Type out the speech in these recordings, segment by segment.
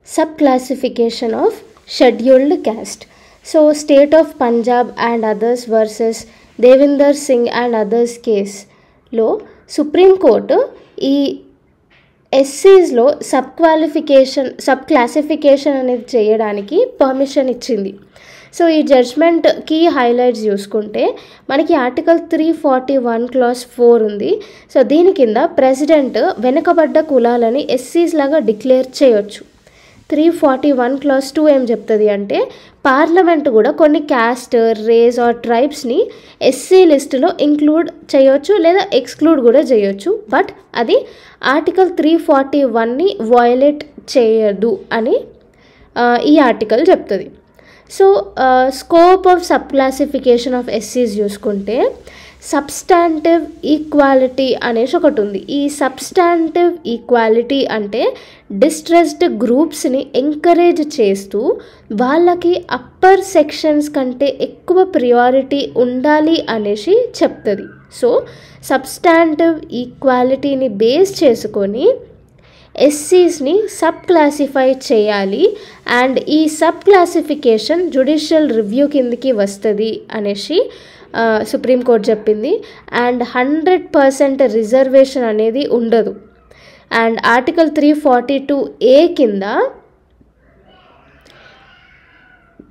subclassification of scheduled caste. So state of Punjab and others versus Devinder Singh and others case లో supreme court ఈ ఎస్సీస్లో sub classification అనేది చేయడానికి permission ఇచ్చింది. So ఈ judgement key highlights చూసుకుంటే మనకి article 341 class 4 ఉంది. సో దీని కింద ప్రెసిడెంట్ వెనుకబడ్డ కులాలని ఎస్సీస్ లాగా డిక్లేర్ చేయొచ్చు. 341 క్లాస్ 2 ఏం చెప్తుంది అంటే పార్లమెంట్ కూడా కొన్ని క్యాస్ట్, రేస్ ఆర్ ట్రైబ్స్ని ఎస్సీ లిస్టులో ఇంక్లూడ్ చేయొచ్చు లేదా ఎక్స్క్లూడ్ కూడా చేయొచ్చు. బట్ అది ఆర్టికల్ 341ని వయోలేట్ చేయదు అని ఈ ఆర్టికల్ చెప్తుంది. So scope of sub classification of ఎస్సీస్ చూసుకుంటే సబ్స్టాంటివ్ ఈక్వాలిటీ అనేసి ఒకటి ఉంది. ఈ సబ్స్టాంటివ్ ఈక్వాలిటీ అంటే డిస్ట్రెస్డ్ గ్రూప్స్ని ఎంకరేజ్ చేస్తూ వాళ్ళకి అప్పర్ సెక్షన్స్ కంటే ఎక్కువ ప్రియారిటీ ఉండాలి అనేసి చెప్తుంది. సో సబ్స్టాంటివ్ ఈక్వాలిటీని బేస్ చేసుకొని ఎస్సీస్ని సబ్ క్లాసిఫై చేయాలి అండ్ ఈ సబ్ క్లాసిఫికేషన్ జ్యుడిషియల్ రివ్యూ కిందకి వస్తుంది అనేసి సుప్రీంకోర్టు చెప్పింది. అండ్ 100% రిజర్వేషన్ అనేది ఉండదు. అండ్ ఆర్టికల్ 342A కింద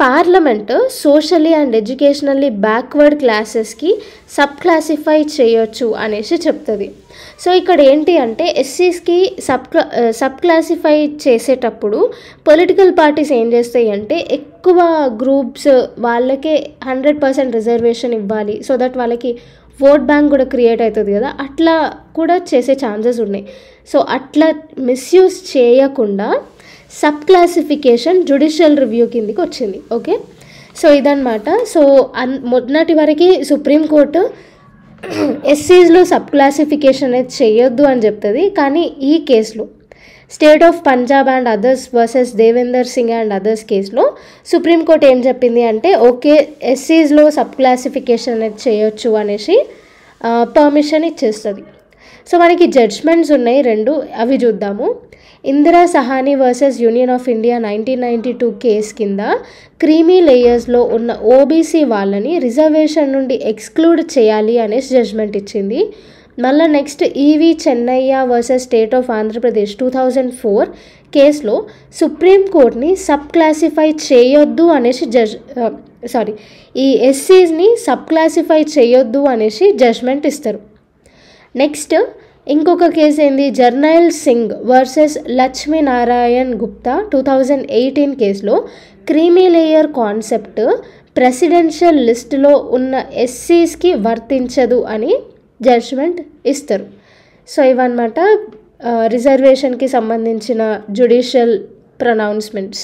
parliament socially and educationally backward క్లాసెస్కి సబ్ క్లాసిఫై చేయొచ్చు అనేసి చెప్తుంది. సో ఇక్కడ ఏంటి అంటే ఎస్సీస్కి సబ్ క్లాసిఫై చేసేటప్పుడు పొలిటికల్ పార్టీస్ ఏం చేస్తాయి అంటే ఎక్కువ గ్రూప్స్ వాళ్ళకే 100% రిజర్వేషన్ ఇవ్వాలి సో దట్ వాళ్ళకి ఓట్ బ్యాంక్ కూడా క్రియేట్ అవుతుంది కదా, అట్లా కూడా చేసే ఛాన్సెస్ ఉన్నాయి. సో అట్లా మిస్యూజ్ చేయకుండా సబ్ క్లాసిఫికేషన్ జ్యుడిషియల్ రివ్యూ కిందికి వచ్చింది. ఓకే, సో ఇదన్నమాట. సో మొన్నటి వరకు సుప్రీంకోర్టు ఎస్సీస్లో సబ్ క్లాసిఫికేషన్ అనేది చేయొద్దు అని చెప్తుంది. కానీ ఈ కేసులో state of Punjab and others versus Devender Singh and others కేసులో సుప్రీంకోర్టు ఏం చెప్పింది అంటే ఓకే ఎస్సీస్లో సబ్ క్లాసిఫికేషన్ అనేది చేయొచ్చు అనేసి పర్మిషన్ ఇచ్చేస్తుంది. సో మనకి జడ్జ్మెంట్స్ ఉన్నాయి రెండు, అవి చూద్దాము. Indira Sahani versus union of India 1992 case కింద క్రీమీ లేయర్స్లో ఉన్న ఓబీసీ వాళ్ళని రిజర్వేషన్ నుండి ఎక్స్క్లూడ్ చేయాలి అనేసి జడ్జ్మెంట్ ఇచ్చింది. మళ్ళీ next EV Chennaiah versus state of Andhra Pradesh 2004 కేసులో సుప్రీంకోర్టుని సబ్ క్లాసిఫై చేయొద్దు అనేసి ఈ ఎస్సీస్ని సబ్ క్లాసిఫై చేయొద్దు అనేసి జడ్జ్మెంట్ ఇస్తారు. నెక్స్ట్ ఇంకొక కేసు ఏంది, జర్నైల్ సింగ్ వర్సెస్ లక్ష్మీనారాయణ్ గుప్తా 2018 కేసులో క్రీమీ లేయర్ కాన్సెప్ట్ ప్రెసిడెన్షియల్ లిస్టులో ఉన్న ఎస్సీస్కి వర్తించదు అని జడ్జ్మెంట్ ఇస్తారు. సో ఇవన్నమాట రిజర్వేషన్కి సంబంధించిన జ్యుడిషియల్ ప్రొనౌన్స్మెంట్స్.